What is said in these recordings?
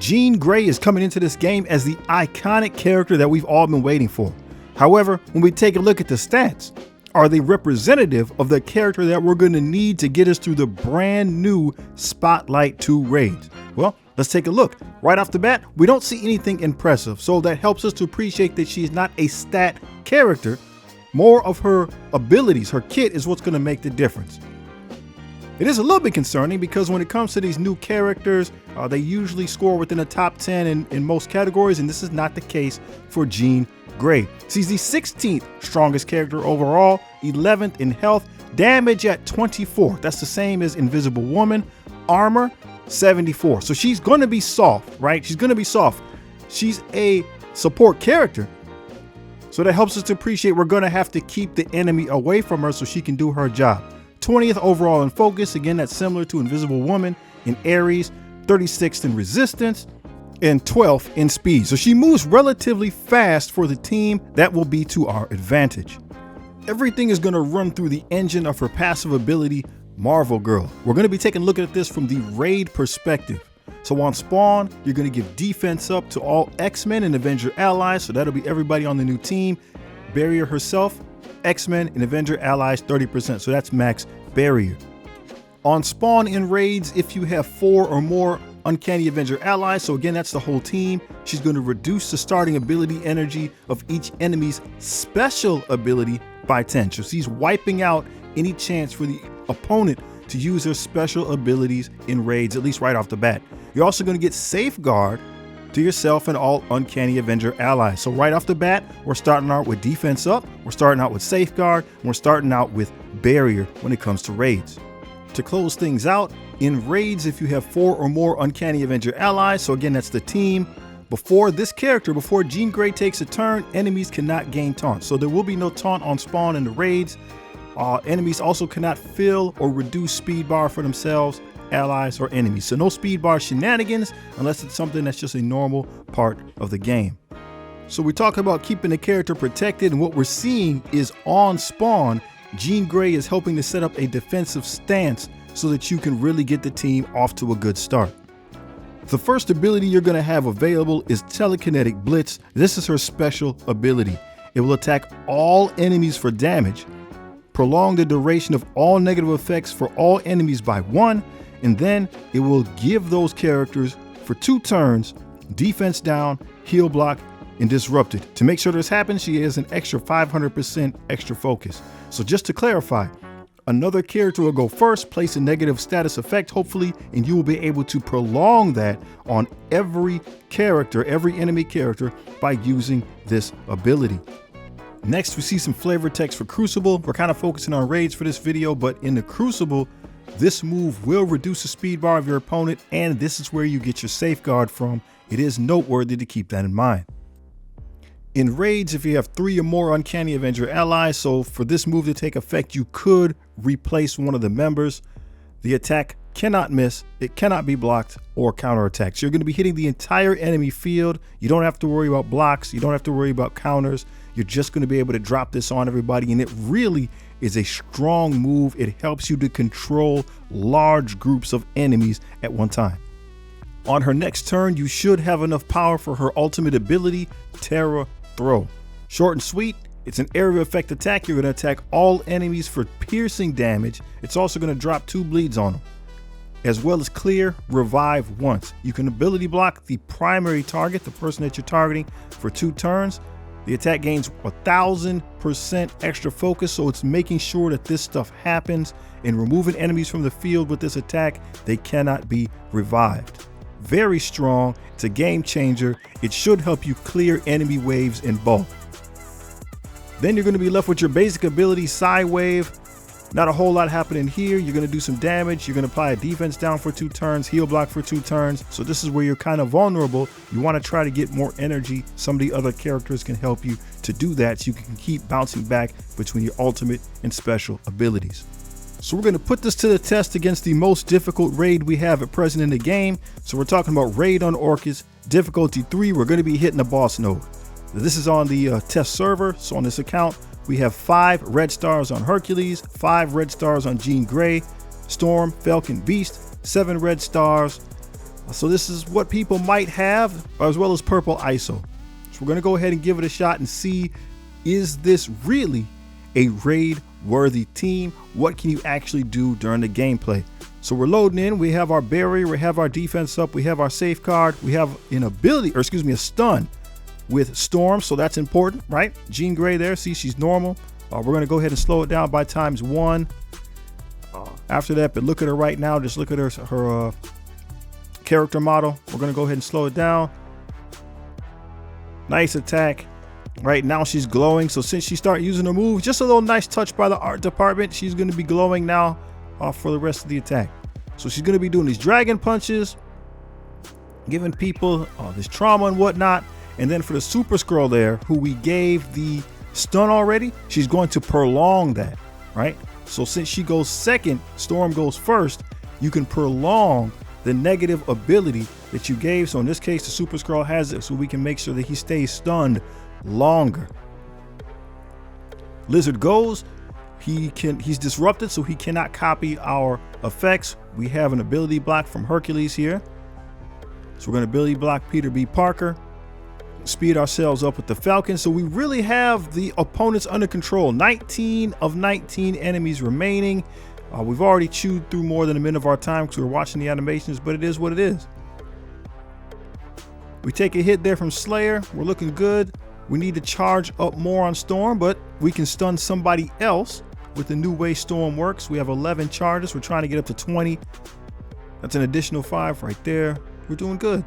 Jean Grey is coming into this game as the iconic character that we've all been waiting for. However, when we take a look at the stats, are they representative of the character that we're going to need to get us through the brand new Spotlight 2 raids? Well, let's take a look. Right off the bat, we don't see anything impressive, so that helps us to appreciate that she's not a stat character. More of her abilities, her kit, is what's going to make the difference. It is a little bit concerning because when it comes to these new characters, they usually score within the top 10 in most categories, and this is not the case for Jean Grey. She's the 16th strongest character overall, 11th in health, damage at 24. That's the same as Invisible Woman, armor 74. So she's going to be soft, right? She's going to be soft. She's a support character. So that helps us to appreciate we're going to have to keep the enemy away from her so she can do her job. 20th overall in focus. Again, that's similar to Invisible Woman in Aries, 36th in resistance, and 12th in speed. So she moves relatively fast for the team. That will be to our advantage. Everything is going to run through the engine of her passive ability, Marvel Girl. We're going to be taking a look at this from the raid perspective. So on spawn, you're going to give defense up to all X-Men and Avenger allies. So that'll be everybody on the new team. Barrier herself, X-Men and Avenger allies 30%. So that's max barrier. On spawn in raids, if you have 4 or more uncanny Avenger allies, so again, that's the whole team, she's going to reduce the starting ability energy of each enemy's special ability by 10. So she's wiping out any chance for the opponent to use their special abilities in raids, at least right off the bat. You're also going to get Safeguard to yourself and all uncanny Avenger allies. So right off the bat, we're starting out with defense up, we're starting out with Safeguard, and we're starting out with barrier when it comes to raids. To close things out, in raids, if you have 4 or more uncanny Avenger allies, so again, that's the team, before this character, before Jean Grey takes a turn, enemies cannot gain taunt. So there will be no taunt on spawn in the raids. Enemies also cannot fill or reduce speed bar for themselves, allies, or enemies. So no speed bar shenanigans unless it's something that's just a normal part of the game. So we talk about keeping the character protected, and what we're seeing is on spawn, Jean Grey is helping to set up a defensive stance so that you can really get the team off to a good start. The first ability you're going to have available is Telekinetic Blitz. This is her special ability. It will attack all enemies for damage, prolong the duration of all negative effects for all enemies by 1, and then it will give those characters for 2 turns defense down, heal block, and disrupted. To make sure this happens, she has an extra 500% extra focus. So just to clarify, another character will go first, place a negative status effect, hopefully, and you will be able to prolong that on every character, every enemy character, by using this ability. Next, we see some flavor text for Crucible. We're kind of focusing on raids for this video, but in the Crucible, this move will reduce the speed bar of your opponent, and this is where you get your Safeguard from. It is noteworthy to keep that in mind. In raids, if you have 3 or more uncanny Avenger allies, so for this move to take effect, you could replace one of the members. The attack cannot miss, it cannot be blocked or counterattacked. So you're going to be hitting the entire enemy field. You don't have to worry about blocks, you don't have to worry about counters. You're just going to be able to drop this on everybody, and it really is a strong move. It helps you to control large groups of enemies at one time. On her next turn, you should have enough power for her ultimate ability, Terra Throw. Short and sweet, it's an area effect attack. You're going to attack all enemies for piercing damage. It's also going to drop 2 bleeds on them, as well as clear, revive once. You can ability block the primary target, the person that you're targeting, for 2 turns. The attack gains 1000% extra focus, so it's making sure that this stuff happens. In removing enemies from the field with this attack, they cannot be revived. Very strong, it's a game changer. It should help you clear enemy waves in bulk. Then you're going to be left with your basic ability, Psy Wave. Not a whole lot happening here. You're going to do some damage. You're going to apply a defense down for 2 turns, heal block for 2 turns. So this is where you're kind of vulnerable. You want to try to get more energy. Some of the other characters can help you to do that so you can keep bouncing back between your ultimate and special abilities. So we're going to put this to the test against the most difficult raid we have at present in the game. So we're talking about Raid on Orcus, difficulty 3. We're going to be hitting the boss node. This is on the test server. So on this account, we have 5 red stars on Hercules, 5 red stars on Jean Grey, Storm, Falcon, Beast, 7 red stars So this is what people might have, as well as purple ISO. So we're going to go ahead and give it a shot and see, is this really a raid worthy team? What can you actually do during the gameplay? So we're loading in. We have our barrier, we have our defense up, we have our safeguard, we have an ability, or excuse me, a stun with Storm. So that's important, right? Jean Grey there, see, she's normal. We're going to go ahead and slow it down by ×1. After that, but look at her right now. Just look at her character model. We're going to go ahead and slow it down. Nice attack. Right now she's glowing. So since she started using her move, just a little nice touch by the art department, she's going to be glowing now for the rest of the attack. So she's going to be doing these dragon punches, giving people this trauma and whatnot. And then for the Super Skrull there, who we gave the stun already, she's going to prolong that, right? So since she goes second, Storm goes first, you can prolong the negative ability that you gave. So in this case, the Super Skrull has it, so we can make sure that he stays stunned longer. Lizard goes, he's disrupted, so he cannot copy our effects. We have an ability block from Hercules here. So we're going to ability block Peter B. Parker. Speed ourselves up with the Falcon. So we really have the opponents under control. 19 of 19 enemies remaining. We've already chewed through more than a minute of our time because we were watching the animations, but it is what it is. We take a hit there from Slayer. We're looking good. We need to charge up more on Storm, but we can stun somebody else with the new way Storm works. We have 11 charges. We're trying to get up to 20. That's an additional 5 right there. We're doing good.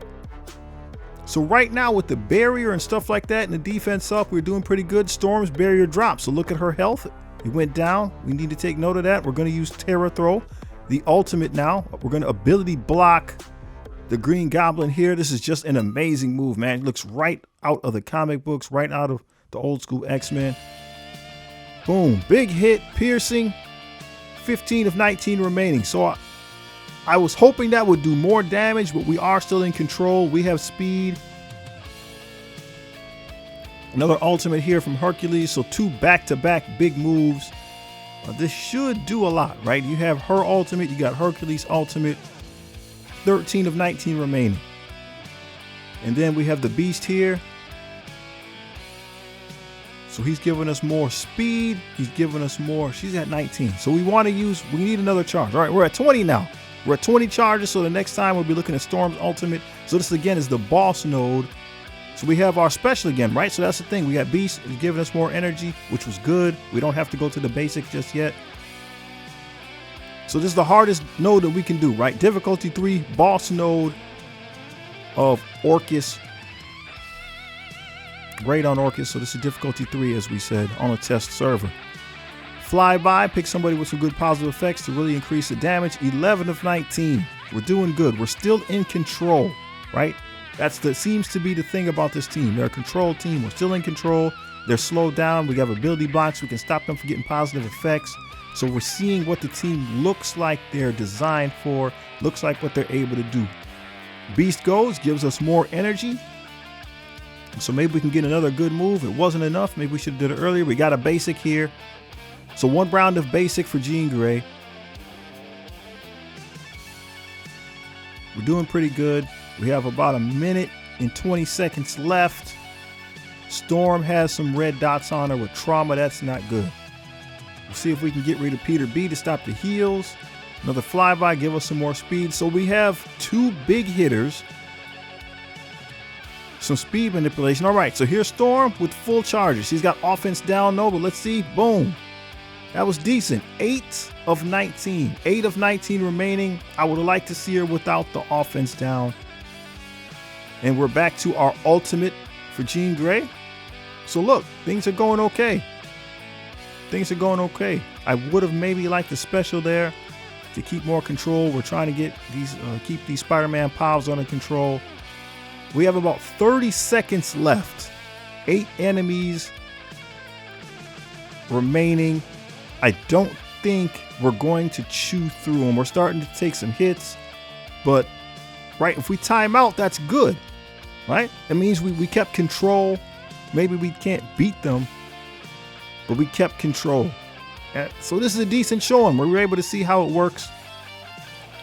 So right now with the barrier and stuff like that and the defense up, we're doing pretty good. Storm's barrier dropped. So look at her health. It went down. We need to take note of that. We're going to use Terra Throw, the ultimate now. We're going to ability block the Green Goblin here. This is just an amazing move, man. It looks right out of the comic books, right out of the old school X-Men. Boom. Big hit, piercing. 15 of 19 remaining. So I was hoping that would do more damage, but we are still in control. We have speed. Another ultimate here from Hercules. So 2 back-to-back big moves. This should do a lot, right? You have her ultimate. You got Hercules ultimate. 13 of 19 remaining. And then we have the Beast here. So he's giving us more speed. He's giving us more. She's at 19. So we need another charge. All right, we're at 20 now. We're at 20 charges, so the next time we'll be looking at Storm's ultimate. So this again is the boss node. So we have our special again, right? So that's the thing. We got Beast is giving us more energy, which was good. We don't have to go to the basic just yet. So this is the hardest node that we can do, right? Difficulty 3, boss node of Orcus. Raid on Orcus. So this is difficulty 3, as we said, on a test server. Flyby, pick somebody with some good positive effects to really increase the damage. 11 of 19. We're doing good. We're still in control, right? Seems to be the thing about this team. They're a control team. We're still in control. They're slowed down. We have ability blocks. We can stop them from getting positive effects. So we're seeing what the team looks like they're designed for, looks like what they're able to do. Beast goes, gives us more energy. So maybe we can get another good move. It wasn't enough. Maybe we should have did it earlier. We got a basic here. So 1 round of basic for Jean Grey. We're doing pretty good. We have about 1 minute and 20 seconds left. Storm has some red dots on her with trauma. That's not good. We'll see if we can get rid of Peter B to stop the heals. Another flyby, give us some more speed. So we have 2 big hitters. Some speed manipulation. All right, so here's Storm with full charges. She's got offense down, no, but let's see. Boom. That was decent. 8 of 19. 8 of 19 remaining. I would like to see her without the offense down. And we're back to our ultimate for Jean Grey. So look, things are going okay. Things are going okay. I would have maybe liked the special there to keep more control. We're trying to get these, keep these Spider-Man powers under control. We have about 30 seconds left. 8 enemies remaining. I don't think we're going to chew through them. We're starting to take some hits, but right, if we time out, that's good, right? It means we kept control. Maybe we can't beat them, but we kept control. So this is a decent showing. We were able to see how it works.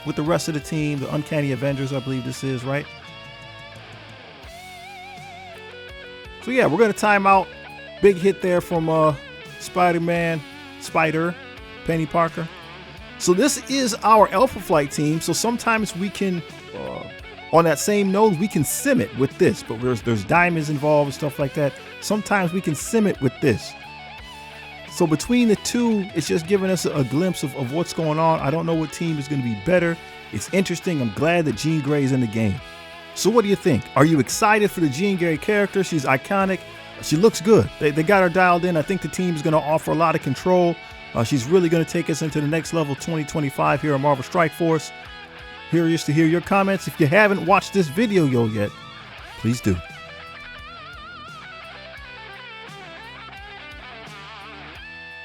with the rest of the team, the Uncanny Avengers, I believe this is, right? So yeah, we're going to time out. Big hit there from Spider-Man, Penny Parker. So this is our Alpha Flight team. So sometimes we can, on that same nose, we can sim it with this, but there's diamonds involved and stuff like that. Sometimes we can sim it with this. So between the two, it's just giving us a glimpse of what's going on. I don't know what team is going to be better. It's interesting. I'm glad that Jean Grey is in the game. So what do you think? Are you excited for the Jean Grey character? She's iconic. She looks good. They got her dialed in. I think the team is going to offer a lot of control. She's really going to take us into the next level 2025 here on Marvel Strike Force. Curious to hear your comments. If you haven't watched this video yet, please do.